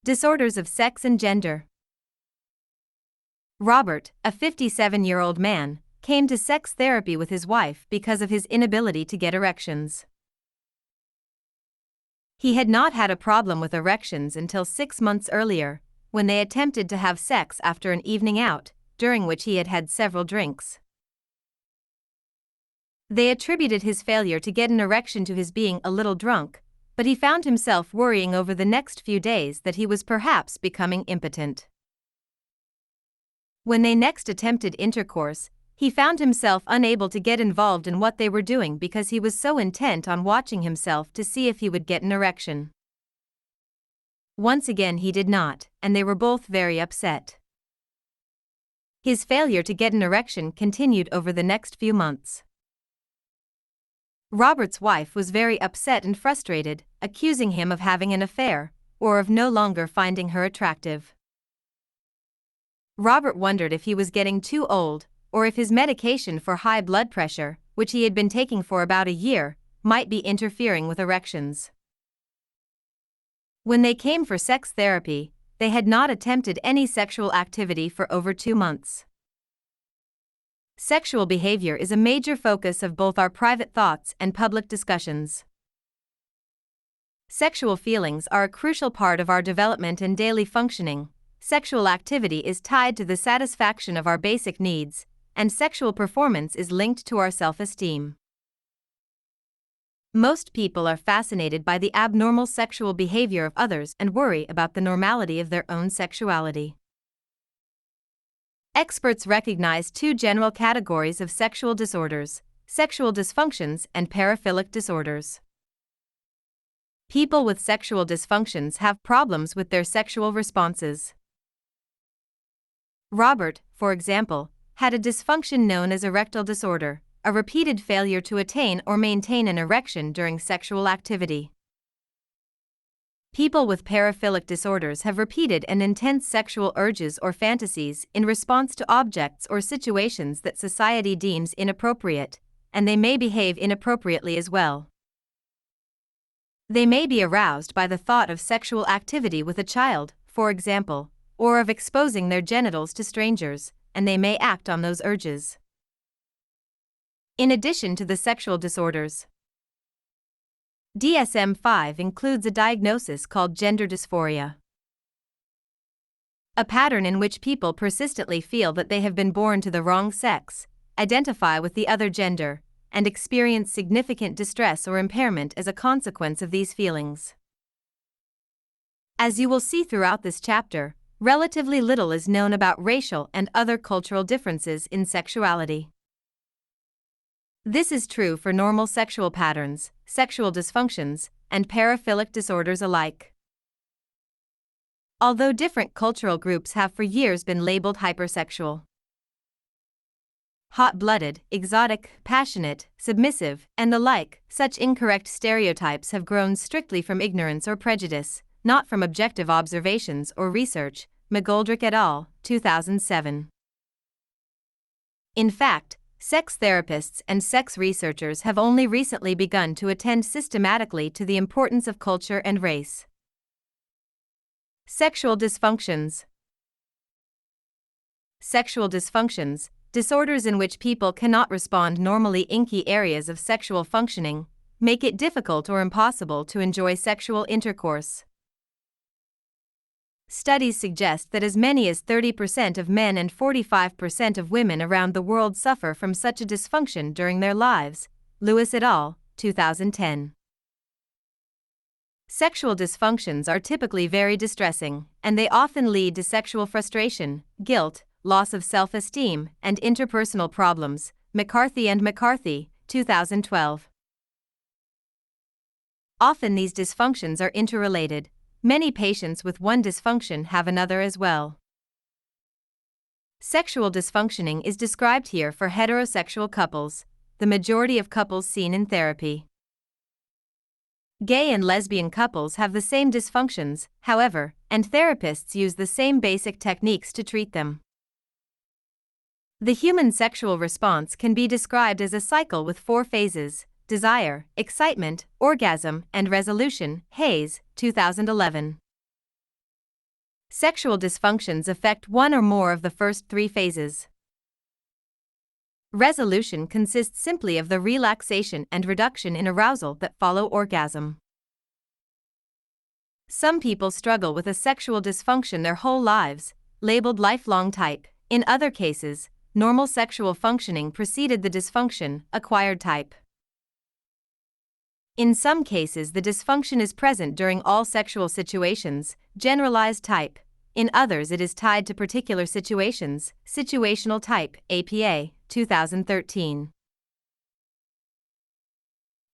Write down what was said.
Disorders of sex and gender. Robert, a 57-year-old man, came to sex therapy with his wife because of his inability to get erections. He had not had a problem with erections until 6 months earlier, when they attempted to have sex after an evening out, during which he had had several drinks. They attributed his failure to get an erection to his being a little drunk, but he found himself worrying over the next few days that he was perhaps becoming impotent. When they next attempted intercourse, he found himself unable to get involved in what they were doing because he was so intent on watching himself to see if he would get an erection. Once again he did not, and they were both very upset. His failure to get an erection continued over the next few months. Robert's wife was very upset and frustrated, accusing him of having an affair, or of no longer finding her attractive. Robert wondered if he was getting too old, or if his medication for high blood pressure, which he had been taking for about a year, might be interfering with erections. When they came for sex therapy, they had not attempted any sexual activity for over 2 months. Sexual behavior is a major focus of both our private thoughts and public discussions. Sexual feelings are a crucial part of our development and daily functioning. Sexual activity is tied to the satisfaction of our basic needs, and sexual performance is linked to our self-esteem. Most people are fascinated by the abnormal sexual behavior of others and worry about the normality of their own sexuality. Experts recognize 2 general categories of sexual disorders: sexual dysfunctions and paraphilic disorders. People with sexual dysfunctions have problems with their sexual responses. Robert, for example, had a dysfunction known as erectile disorder, a repeated failure to attain or maintain an erection during sexual activity. People with paraphilic disorders have repeated and intense sexual urges or fantasies in response to objects or situations that society deems inappropriate, and they may behave inappropriately as well. They may be aroused by the thought of sexual activity with a child, for example, or of exposing their genitals to strangers, and they may act on those urges. In addition to the sexual disorders, DSM-5 includes a diagnosis called gender dysphoria, a pattern in which people persistently feel that they have been born to the wrong sex, identify with the other gender, and experience significant distress or impairment as a consequence of these feelings. As you will see throughout this chapter, relatively little is known about racial and other cultural differences in sexuality. This is true for normal sexual patterns, sexual dysfunctions, and paraphilic disorders alike. Although different cultural groups have for years been labeled hypersexual, hot-blooded, exotic, passionate, submissive, and the like, such incorrect stereotypes have grown strictly from ignorance or prejudice, not from objective observations or research. McGoldrick et al., 2007. In fact, sex therapists and sex researchers have only recently begun to attend systematically to the importance of culture and race. Sexual dysfunctions. Sexual dysfunctions, disorders in which people cannot respond normally in key areas of sexual functioning, make it difficult or impossible to enjoy sexual intercourse. Studies suggest that as many as 30% of men and 45% of women around the world suffer from such a dysfunction during their lives. Lewis et al., 2010. Sexual dysfunctions are typically very distressing, and they often lead to sexual frustration, guilt, loss of self-esteem, and interpersonal problems. McCarthy and McCarthy, 2012. Often these dysfunctions are interrelated. Many patients with one dysfunction have another as well. Sexual dysfunctioning is described here for heterosexual couples, the majority of couples seen in therapy. Gay and lesbian couples have the same dysfunctions, however, and therapists use the same basic techniques to treat them. The human sexual response can be described as a cycle with 4 phases: desire, excitement, orgasm, and resolution. Hayes, 2011. Sexual dysfunctions affect one or more of the first three phases. Resolution consists simply of the relaxation and reduction in arousal that follow orgasm. Some people struggle with a sexual dysfunction their whole lives, labeled lifelong type. In other cases, normal sexual functioning preceded the dysfunction, acquired type. In some cases, the dysfunction is present during all sexual situations, generalized type. In others, it is tied to particular situations, situational type, APA, 2013.